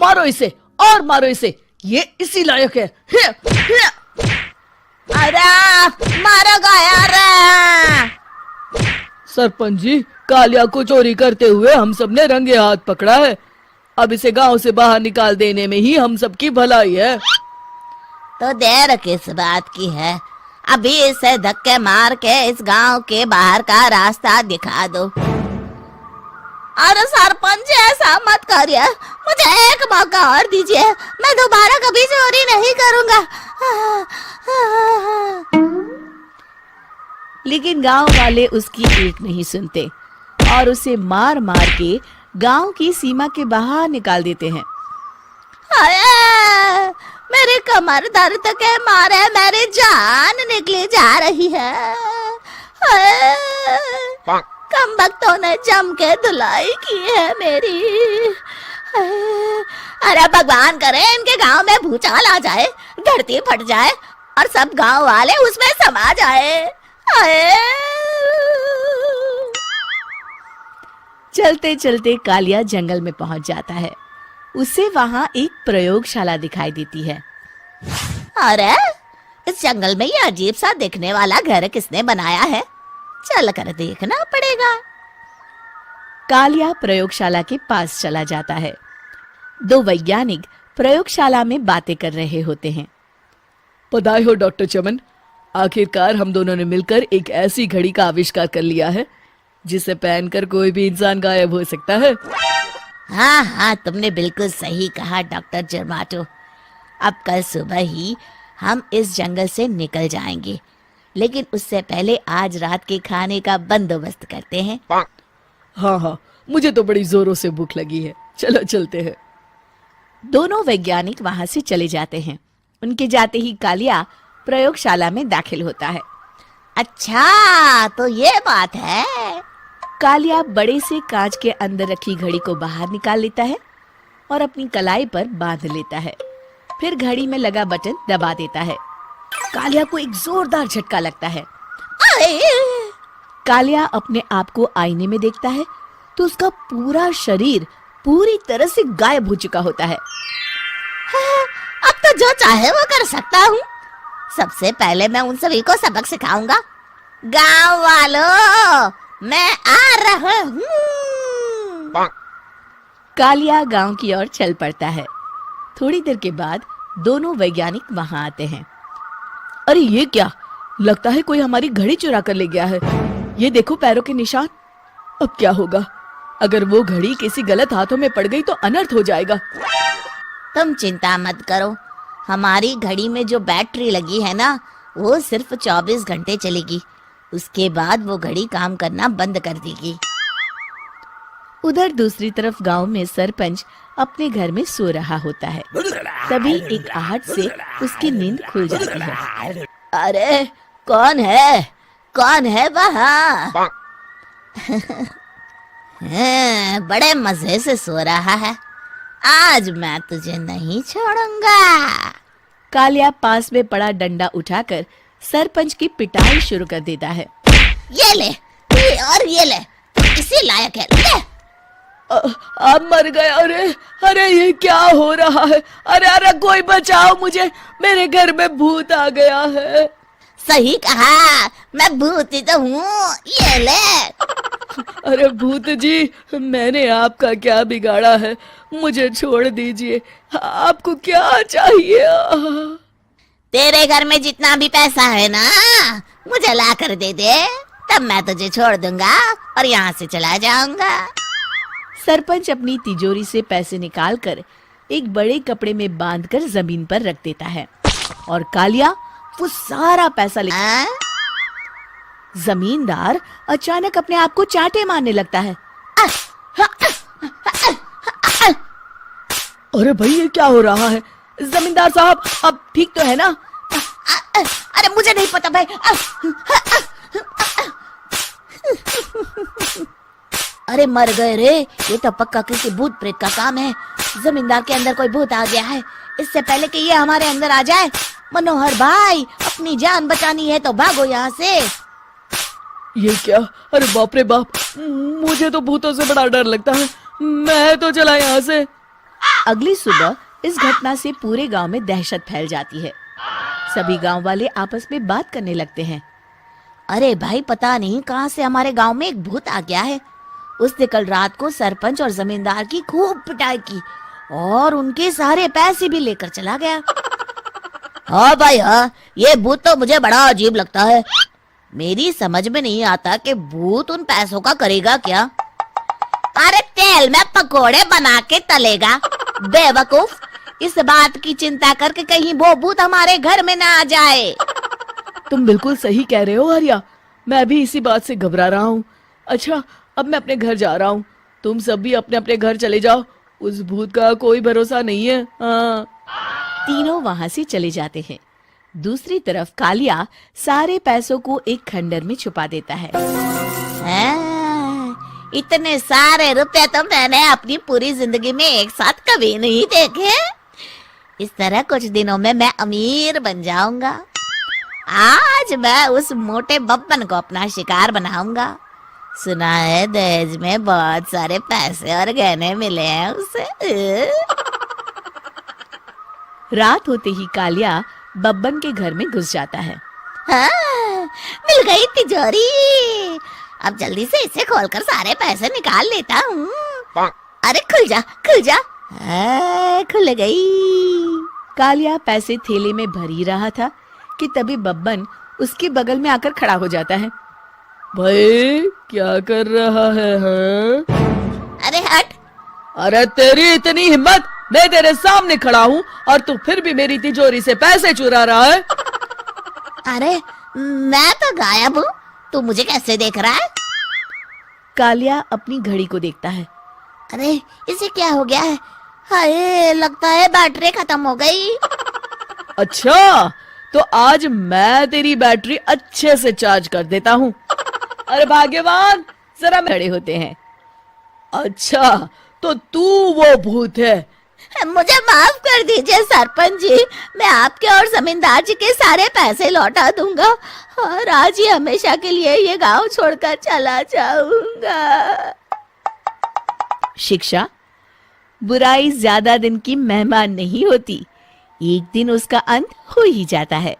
मारो इसे और मारो इसे, ये इसी लायक है। अरे मारो यार। सरपंच जी, कालिया को चोरी करते हुए हम सब ने रंगे हाथ पकड़ा है। अब इसे गांव से बाहर निकाल देने में ही हम सबकी भलाई है। तो देर किस बात की है, अभी इसे धक्के मार के इस गांव के बाहर का रास्ता दिखा दो। अरे सरपंच ऐसा मत करिए, मुझे एक मौका और दीजिए, मैं दोबारा कभी चोरी नहीं करूंगा। लेकिन गांव वाले उसकी एक नहीं सुनते और उसे मार मार के गांव की सीमा के बाहर निकाल देते हैं। मेरी कमर दर्द के मारे मेरी जान निकली जा रही है। कमबख्तों ने जम के धुलाई की है मेरी। अरे भगवान करे इनके गांव में भूचाल आ जाए, धरती फट जाए और सब गांव वाले उसमें समा जाए। चलते चलते कालिया जंगल में पहुंच जाता है। उसे वहां एक प्रयोगशाला दिखाई देती है। अरे इस जंगल में ये अजीब सा दिखने वाला घर किसने बनाया है, चल कर देखना पड़ेगा। कालिया प्रयोगशाला के पास चला जाता है। दो वैज्ञानिक प्रयोगशाला में बातें कर रहे होते हैं। बधाई हो डॉक्टर चमन, आखिरकार हम दोनों ने मिलकर एक ऐसी घड़ी का आविष्कार कर लिया है जिसे पहनकर कोई भी इंसान गायब हो सकता है। हाँ हाँ, तुमने बिल्कुल सही कहा डॉक्टर जर्माटो। अब कल सुबह ही हम इस जंगल से निकल जाएंगे, लेकिन उससे पहले आज रात के खाने का बंदोबस्त करते हैं। हाँ हाँ, मुझे तो बड़ी जोरों से भूख लगी है, चलो चलते हैं। दोनों वैज्ञानिक वहां से चले जाते हैं। उनके जाते ही कालिया प्रयोगशाला में दाखिल होता है। अच्छा तो ये बात है। कालिया बड़े से कांच के अंदर रखी घड़ी को बाहर निकाल लेता है और अपनी कलाई पर बांध लेता है। फिर घड़ी में लगा बटन दबा देता है। कालिया को एक जोरदार झटका लगता है। कालिया अपने आप को आईने में देखता है तो उसका पूरा शरीर पूरी तरह से गायब हो चुका होता है। अब तो जो चाहे वो कर सकता हूँ। सबसे पहले मैं उन सभी को सबक सिखाऊंगा। गांव वालों, मैं आ रहा हूँ। कालिया गांव की ओर चल पड़ता है। थोड़ी देर के बाद दोनों वैज्ञानिक वहां आते हैं। अरे ये क्या, लगता है कोई हमारी घड़ी चुरा कर ले गया है। ये देखो पैरों के निशान। अब क्या होगा, अगर वो घड़ी किसी गलत हाथों में पड़ गई तो अनर्थ हो जाएगा। तुम चिंता मत करो, हमारी घड़ी में जो बैटरी लगी है ना, वो सिर्फ 24 घंटे चलेगी। उसके बाद वो घड़ी काम करना बंद कर देगी। उधर दूसरी तरफ गांव में सरपंच अपने घर में सो रहा होता है। तभी एक आहट से उसकी नींद खुल जाती है। अरे कौन है वहाँ? बड़े मजे से सो रहा है, आज मैं तुझे नहीं छोड़ूंगा। कालिया पास में पड़ा डंडा उठाकर सरपंच की पिटाई शुरू कर देता है। ये ले और ये ले, इसी लायक है, ले। आप मर गए। अरे ये क्या हो रहा है? अरे कोई बचाओ मुझे, मेरे घर में भूत आ गया है। सही कहा, मैं भूत ही तो हूँ, ये ले। अरे भूत जी, मैंने आपका क्या बिगाड़ा है, मुझे छोड़ दीजिए। आपको क्या चाहिए? तेरे घर में जितना भी पैसा है ना, मुझे ला कर दे दे, तब मैं तुझे छोड़ दूंगा और यहाँ से चला जाऊंगा। सरपंच अपनी तिजोरी से पैसे निकालकर एक बड़े कपड़े में बांधकर जमीन पर रख देता है और कालिया वो सारा पैसा ले। जमींदार अचानक अपने आप को चांटे मारने लगता है। अरे भाई ये क्या हो रहा है? जमींदार साहब, अब ठीक तो है ना? अरे मुझे नहीं पता भाई। अरे मर गए रे, ये तो पक्का किसी भूत प्रेत का काम है। जमींदार के अंदर कोई भूत आ गया है। इससे पहले कि ये हमारे अंदर आ जाए, मनोहर भाई अपनी जान बचानी है तो भागो यहाँ से। ये क्या? अरे बाप रे बाप, मुझे तो भूतों से बड़ा डर लगता है। मैं तो चला यहाँ से। अगली सुबह इस घटना से पूरे गांव में दहशत फैल जाती है। सभी गांव वाले आपस में बात करने लगते हैं। अरे भाई, पता नहीं कहां से हमारे गांव में एक भूत आ गया है। उसने कल रात को सरपंच और जमींदार की खूब पिटाई की और उनके सारे पैसे भी लेकर चला गया। हाँ भाई हाँ, ये भूत तो मुझे बड़ा अजीब लगता है। मेरी समझ में नहीं आता कि भूत उन पैसों का करेगा क्या। अरे तेल में पकोड़े बना के तलेगा, बेवकूफ। इस बात की चिंता करके कहीं वो भूत हमारे घर में ना आ जाए। तुम बिल्कुल सही कह रहे हो आर्या, मैं भी इसी बात से घबरा रहा हूँ। अच्छा, अब मैं अपने घर जा रहा हूँ, तुम सब भी अपने अपने घर चले जाओ। उस भूत का कोई भरोसा नहीं है। हाँ। तीनों वहां से चले जाते हैं। दूसरी तरफ कालिया सारे पैसों को एक खंडर में छुपा देता है। इतने सारे रुपए तो मैंने अपनी पूरी जिंदगी में एक साथ कभी नहीं देखे। इस तरह कुछ दिनों में मैं अमीर बन जाऊंगा। आज मैं उस मोटे बब्बन को अपना शिकार बनाऊंगा। सुना है दहेज में बहुत सारे पैसे और गहने मिले हैं उसे। रात होते ही कालिया बब्बन के घर में घुस जाता है। हाँ, मिल गई तिजोरी। अब जल्दी से इसे खोलकर सारे पैसे निकाल लेता हूँ। अरे खुल जा, खुल जा। खुल गई। कालिया पैसे थैले में भर ही रहा था कि तभी बब्बन उसके बगल में आकर खड़ा हो जाता है। भाई क्या कर रहा है हाँ? अरे हट। अरे तेरी इतनी हिम्मत, मैं तेरे सामने खड़ा हूँ और तू फिर भी मेरी तिजोरी से पैसे चुरा रहा है। अरे मैं तो गायब हूँ, तू मुझे कैसे देख रहा है? कालिया अपनी घड़ी को देखता है। अरे इसे क्या हो गया है? हाय, लगता है बैटरी खत्म हो गई। अच्छा, तो आज मैं तेरी बैटरी अच्छे से चार्ज कर देता हूँ। अरे भाग्यवान, जरा खड़े होते हैं। अच्छा, तो तू वो भूत है। मुझे माफ कर दीजिए सरपंच जी, मैं आपके और जमींदार जी के सारे पैसे लौटा दूंगा और आज ही हमेशा के लिए ये गांव छोड़कर चला जाऊंगा। शिक्षा, बुराई ज्यादा दिन की मेहमान नहीं होती, एक दिन उसका अंत हो ही जाता है।